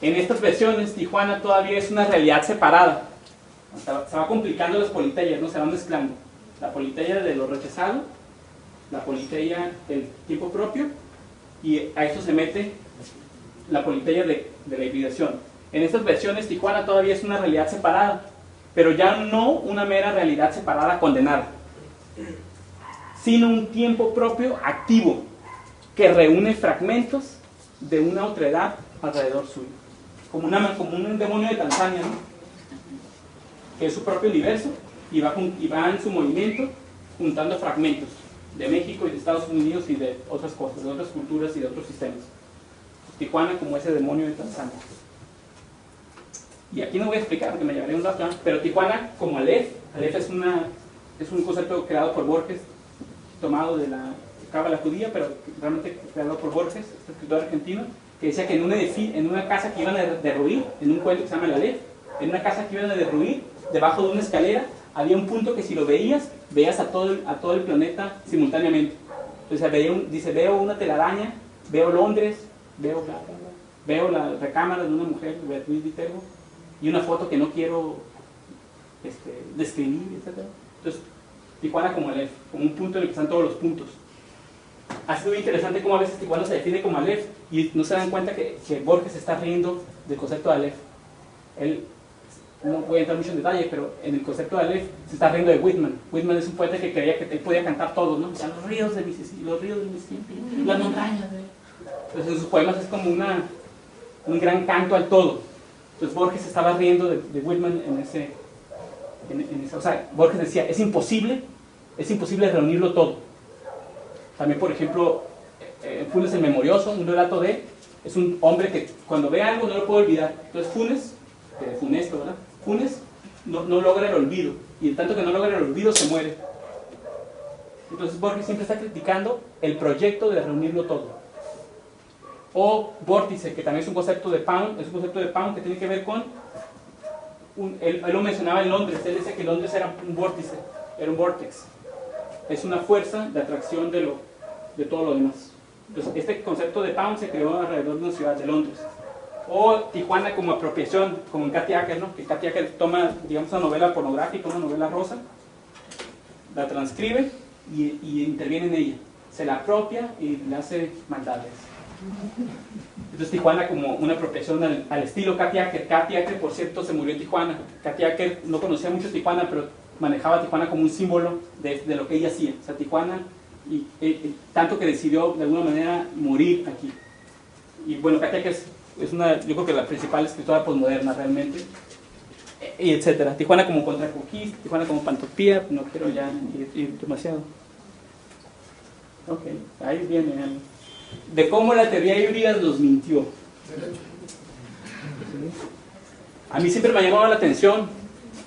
En estas versiones, Tijuana todavía es una realidad separada. Se va complicando las politeyas, ¿no? Se van mezclando. La politeia de lo rechazado, la politeia del tiempo propio, y a eso se mete la politeia de la hibridación. En estas versiones, Tijuana todavía es una realidad separada, pero ya no una mera realidad separada condenada, sino un tiempo propio activo que reúne fragmentos de una otredad alrededor suyo, como un demonio de Tanzania, ¿no? Que es su propio universo y va en su movimiento juntando fragmentos de México y de Estados Unidos y de otras cosas, de otras culturas y de otros sistemas. Tijuana como ese demonio de Tanzania. Y aquí no voy a explicar porque me llevaré un rato, pero Tijuana como Aleph es un concepto creado por Borges, tomado de la cábala judía, pero realmente creado por Borges, este escritor argentino, que decía que en una casa que iban a derruir, en un cuento que se llama el Aleph, en una casa que iban a derruir, debajo de una escalera, había un punto que si lo veías a todo el planeta simultáneamente. Entonces dice, veo una telaraña, veo Londres, veo la recámara de una mujer, Beatriz Viterbo, y una foto que no quiero describir, etc. Entonces, Tijuana como Aleph, como un punto en el que están todos los puntos. Ha sido muy interesante cómo a veces Tijuana se define como Aleph y no se dan cuenta que Borges se está riendo del concepto de Aleph. Él, no voy a entrar mucho en detalle, pero en el concepto de Aleph se está riendo de Whitman. Whitman es un poeta que creía que él podía cantar todo, ¿no? O sea, los ríos de Mississippi, las montañas. Entonces en sus poemas es como un gran canto al todo. Entonces Borges se estaba riendo de Whitman en ese, o sea, Borges decía, es imposible reunirlo todo. También, por ejemplo, Funes el Memorioso, un relato es un hombre que cuando ve algo no lo puede olvidar. Entonces Funesto, ¿verdad? Funes no logra el olvido, y en tanto que no logra el olvido se muere. Entonces Borges siempre está criticando el proyecto de reunirlo todo. O vórtice, que también es un concepto de Pound, que tiene que ver con, él lo mencionaba en Londres, él decía que Londres era un vórtice, era un vortex. Es una fuerza de atracción de todo lo demás. Entonces, este concepto de Pound se creó alrededor de una ciudad de Londres. O Tijuana como apropiación, como en Kathy Acker, ¿no? Que Kathy Acker toma, digamos, una novela pornográfica, una novela rosa, la transcribe y interviene en ella. Se la apropia y le hace maldades. Entonces Tijuana como una apropiación al estilo Kathy Acker. Kathy Acker, por cierto, se murió en Tijuana. Kathy Acker no conocía mucho Tijuana, pero manejaba a Tijuana como un símbolo de lo que ella hacía. O sea, Tijuana, tanto que decidió de alguna manera morir aquí. Y bueno, Kathy Acker es yo creo que la principal escritora posmoderna realmente, y etcétera. Tijuana como contraconquista, Tijuana como pantopía, no quiero ya ir demasiado. Ok, ahí viene de cómo la teoría híbrida los mintió. A mí siempre me ha llamado la atención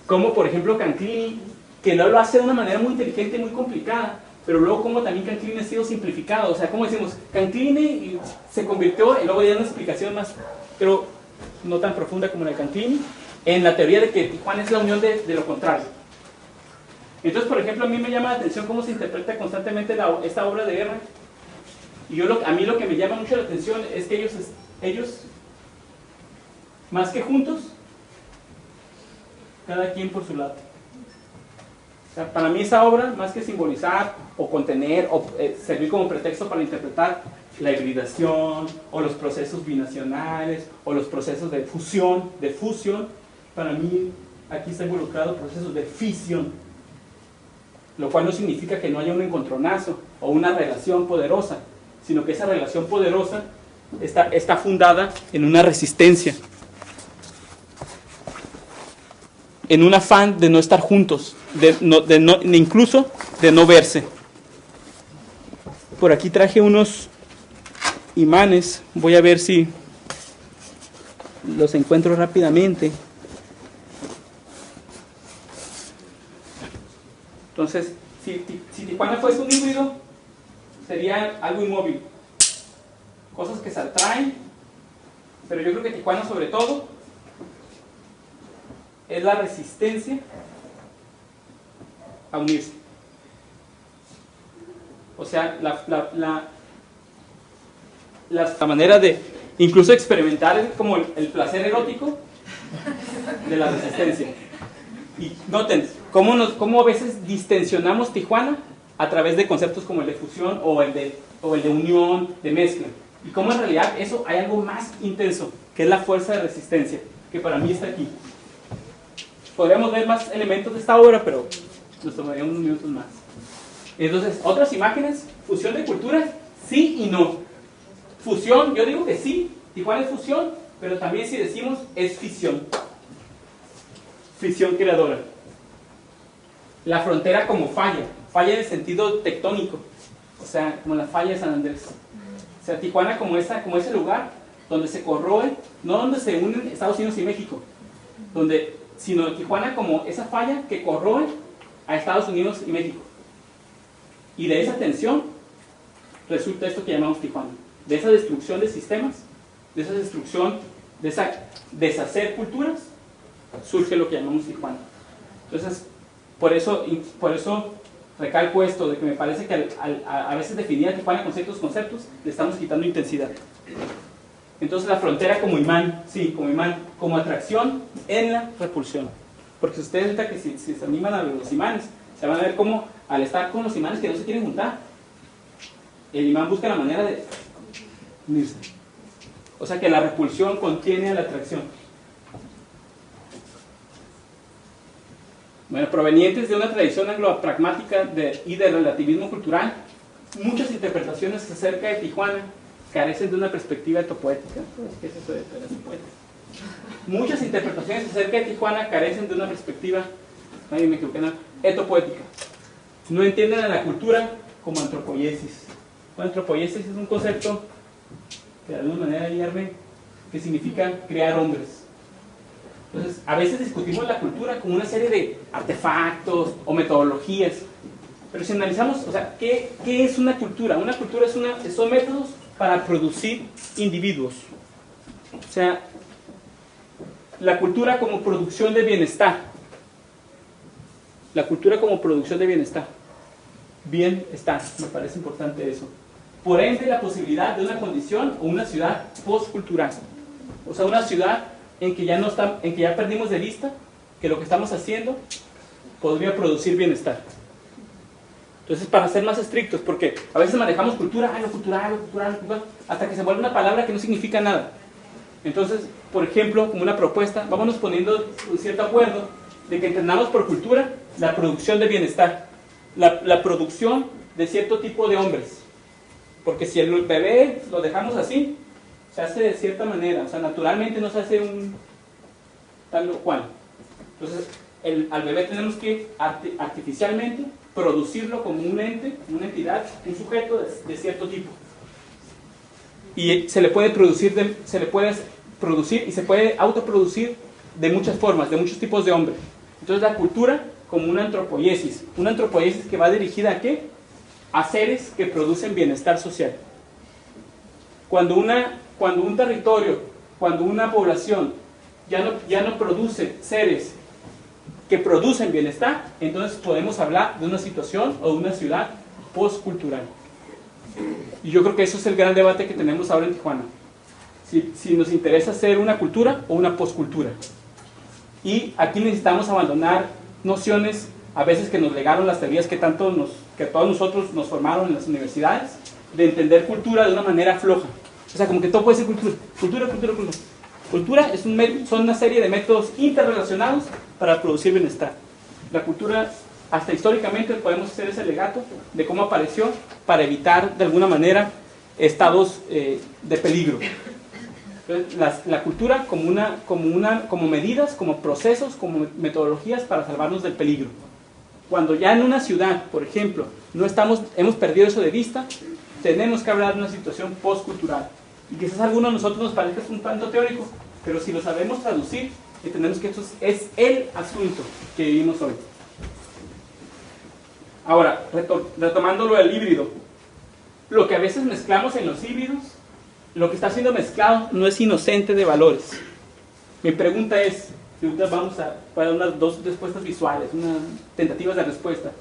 cómo, por ejemplo, Canclini, que no lo hace de una manera muy inteligente y muy complicada, pero luego como también Canclini ha sido simplificado. O sea, como decimos, Canclini se convirtió, y luego ya una explicación más, pero no tan profunda como la de Canclini, en la teoría de que Tijuana es la unión de lo contrario. Entonces, por ejemplo, a mí me llama la atención cómo se interpreta constantemente esta obra de guerra. Y a mí lo que me llama mucho la atención es que ellos más que juntos, cada quien por su lado. O sea, para mí esa obra, más que simbolizar o contener o servir como pretexto para interpretar la hibridación o los procesos binacionales o los procesos de fusión, para mí aquí está involucrado procesos de fisión, lo cual no significa que no haya un encontronazo o una relación poderosa, sino que esa relación poderosa está fundada en una resistencia, en un afán de no estar juntos, incluso de no verse. Por aquí traje unos imanes, voy a ver si los encuentro rápidamente. Entonces, si Tijuana fuese un híbrido, sería algo inmóvil, cosas que se atraen, pero yo creo que Tijuana sobre todo es la resistencia a unirse. O sea, la manera de incluso experimentar como el placer erótico de la resistencia. Y noten cómo a veces distensionamos Tijuana a través de conceptos como el de fusión o el de unión, de mezcla. Y cómo en realidad eso hay algo más intenso, que es la fuerza de resistencia, que para mí está aquí. Podríamos ver más elementos de esta obra, pero nos tomaría unos minutos más. Entonces, otras imágenes, fusión de culturas, sí y no. Fusión, yo digo que sí, Tijuana es fusión, pero también si decimos es fisión. Fisión creadora. La frontera como falla en el sentido tectónico, o sea, como la falla de San Andrés. O sea, Tijuana como ese lugar donde se corroe, no donde se unen Estados Unidos y México, sino Tijuana como esa falla que corroe a Estados Unidos y México. Y de esa tensión resulta esto que llamamos Tijuana. De esa destrucción de sistemas, de esa destrucción, de esa deshacer culturas, surge lo que llamamos Tijuana. Entonces, por eso recalco esto, de que me parece que a veces definir a Tijuana con ciertos conceptos le estamos quitando intensidad. Entonces la frontera como imán, sí, como imán, como atracción en la repulsión. Porque ustedes ahorita que si se animan a los imanes, se van a ver cómo al estar con los imanes que no se quieren juntar, el imán busca la manera de unirse. O sea que la repulsión contiene a la atracción. Bueno, provenientes de una tradición anglo-pragmática y de relativismo cultural, muchas interpretaciones acerca de Tijuana carecen de una perspectiva etopoética. ¿Qué es eso de etopoética? Muchas interpretaciones acerca de Tijuana carecen de una perspectiva, etopoética. No entienden a la cultura como antropoiesis. Antropoiesis es un concepto que de alguna manera hierve, que significa crear hombres. Entonces, a veces discutimos la cultura como una serie de artefactos o metodologías, pero si analizamos, o sea, ¿qué es una cultura? Una cultura son métodos para producir individuos. O sea, la cultura como producción de bienestar. La cultura como producción de bienestar. Bienestar, me parece importante eso. Por ende, la posibilidad de una condición o una ciudad postcultural. O sea, una ciudad en que ya perdimos de vista que lo que estamos haciendo podría producir bienestar. Entonces, para ser más estrictos, porque a veces manejamos cultura, lo cultural, hasta que se vuelve una palabra que no significa nada. Entonces, por ejemplo, como una propuesta, vámonos poniendo un cierto acuerdo de que entendamos por cultura la producción de bienestar, la producción de cierto tipo de hombres. Porque si el bebé lo dejamos así, se hace de cierta manera, o sea, naturalmente no se hace un tal o cual. Entonces, al bebé tenemos que artificialmente producirlo como un ente, una entidad, un sujeto de cierto tipo. Y se le puede producir y se puede autoproducir de muchas formas, de muchos tipos de hombre. Entonces, la cultura como una antropoiesis que va dirigida ¿a qué? A seres que producen bienestar social. Cuando un territorio, cuando una población ya no produce seres que producen bienestar, entonces podemos hablar de una situación o de una ciudad postcultural. Y yo creo que eso es el gran debate que tenemos ahora en Tijuana. Si nos interesa ser una cultura o una postcultura. Y aquí necesitamos abandonar nociones a veces que nos legaron las teorías que todos nosotros nos formaron en las universidades, de entender cultura de una manera floja. O sea, como que todo puede ser cultura. Cultura son una serie de métodos interrelacionados para producir bienestar. La cultura, hasta históricamente, podemos hacer ese legato de cómo apareció para evitar, de alguna manera, estados de peligro. Entonces, la cultura como medidas, como procesos, como metodologías para salvarnos del peligro. Cuando ya en una ciudad, por ejemplo, hemos perdido eso de vista, tenemos que hablar de una situación postcultural. Y quizás a algunos de nosotros nos parezca un tanto teórico, pero si lo sabemos traducir, entendemos que esto es el asunto que vivimos hoy. Ahora, retomando lo del híbrido, lo que a veces mezclamos en los híbridos, lo que está siendo mezclado no es inocente de valores. Mi pregunta es, y ahorita vamos a dar unas dos respuestas visuales, unas tentativas de respuesta.